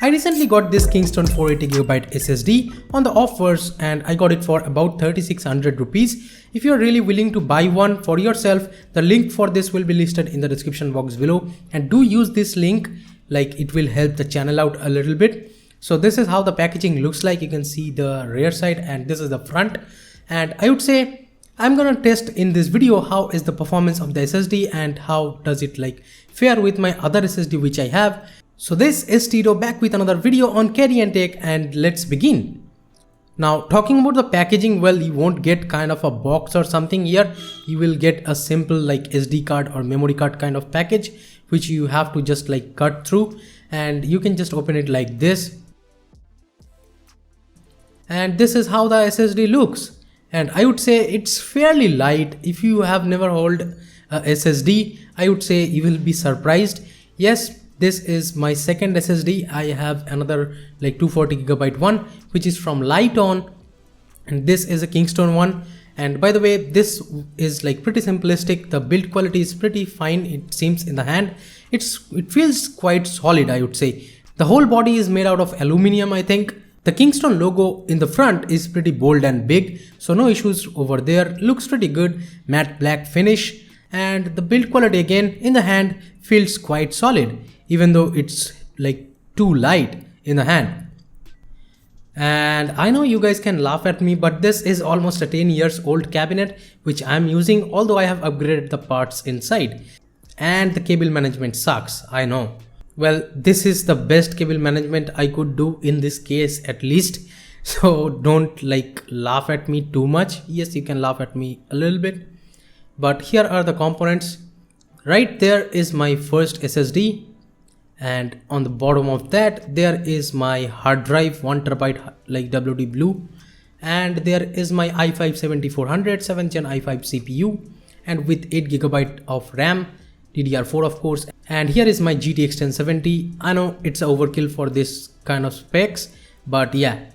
I recently got this Kingston 480GB SSD on the offers and I got it for about 3600 rupees. If you're really willing to buy one for yourself, the link for this will be listed in the description box below, and do use this link, like it will help the channel out a little bit. So this is how the packaging looks like. You can see the rear side and this is the front, and I would say I'm gonna test in this video how is the performance of the SSD and how does it like fare with my other SSD which I have. So this is Tito back with another video on Carry and Take, and let's begin. Now talking about the packaging, well, you won't get kind of a box or something here. You will get a simple like SD card or memory card kind of package which you have to just like cut through, and you can just open it like this. And this is how the SSD looks, and I would say it's fairly light. If you have never held a SSD, I would say you will be surprised. Yes, this is my second SSD. I have another like 240GB one which is from Lighton, and this is a Kingston one. And by the way, this is like pretty simplistic. The build quality is pretty fine, it seems in the hand. It feels quite solid, I would say. The whole body is made out of aluminum, I think. The Kingston logo in the front is pretty bold and big, so no issues over there. Looks pretty good, matte black finish, and the build quality again in the hand feels quite solid, even though it's like too light in the hand. And I know you guys can laugh at me, but this is almost a 10 years old cabinet which I'm using, although I have upgraded the parts inside. And the cable management sucks, I know. Well, this is the best cable management I could do in this case at least. So don't like laugh at me too much. Yes, you can laugh at me a little bit. But here are the components. Right there is my first SSD. And on the bottom of that, there is my hard drive, 1TB like WD Blue. And there is my i5-7400 7th Gen i5 CPU. And with 8GB of RAM. DDR4 of course, and here is my GTX 1070. I know it's overkill for this kind of specs, but yeah.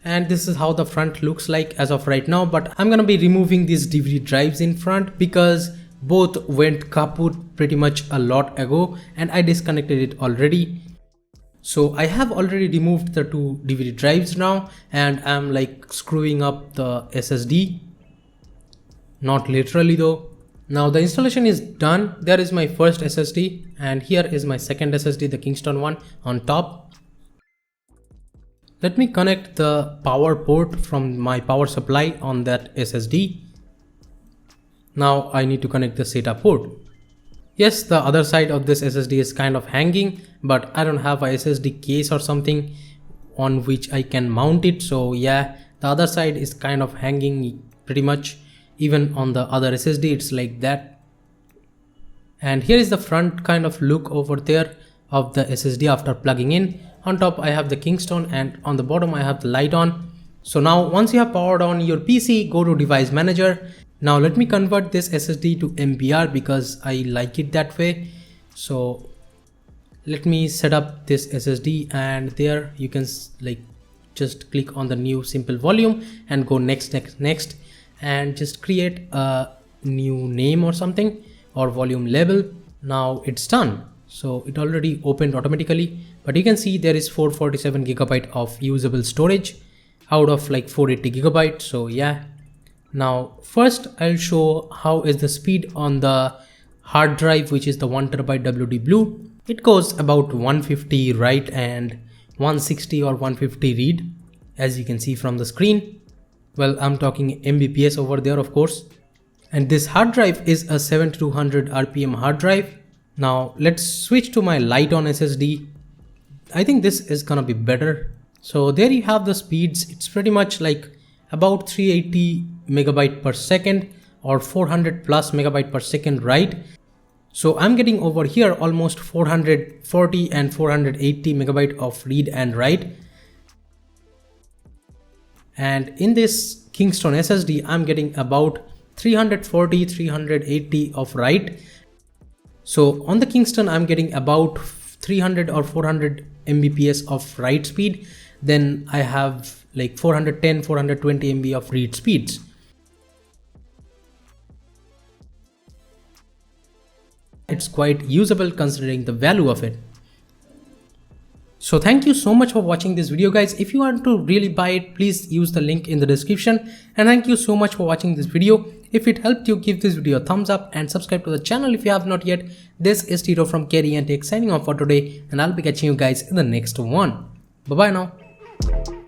And this is how the front looks like as of right now, but I'm gonna be removing these DVD drives in front because both went kaput pretty much a lot ago and I disconnected it already. So I have already removed the two DVD drives now, and I'm like screwing up the SSD. Not literally though. Now the installation is done. There is my first SSD, and here is my second SSD, the Kingston one on top. Let me connect the power port from my power supply on that SSD. Now I need to connect the SATA port. Yes, the other side of this SSD is kind of hanging, but I don't have a SSD case or something on which I can mount it. So yeah, the other side is kind of hanging pretty much. Even on the other SSD it's like that. And here is the front kind of look over there of the SSD after plugging in. On top I have the Kingston, and on the bottom I have the Lighton. So now once you have powered on your PC, go to device manager. Now let me convert this SSD to MBR because I like it that way. So let me set up this SSD, and there you can like just click on the new simple volume and go next, and just create a new name or something, or volume label. Now it's done. So it already opened automatically, but you can see there is 447GB of usable storage out of like 480GB. So yeah. Now first I'll show how is the speed on the hard drive, which is the 1TB WD Blue. It goes about 150 write and 160 or 150 read, as you can see from the screen. Well, I'm talking Mbps over there of course. And this hard drive is a 7200 RPM hard drive. Now let's switch to my Lighton SSD. I think this is gonna be better. So there you have the speeds. It's pretty much like about 380 megabyte per second or 400 plus megabyte per second write. So I'm getting over here almost 440 and 480 megabyte of read and write. And in this Kingston SSD, I'm getting about 340, 380 of write. So on the Kingston, I'm getting about 300 or 400 Mbps of write speed. Then I have like 410, 420 MB of read speeds. It's quite usable considering the value of it. So thank you so much for watching this video, guys. If you want to really buy it, please use the link in the description. And thank you so much for watching this video. If it helped you, give this video a thumbs up and subscribe to the channel if you have not yet. This is Tito from Carry and Take signing off for today, and I'll be catching you guys in the next one. Bye bye now.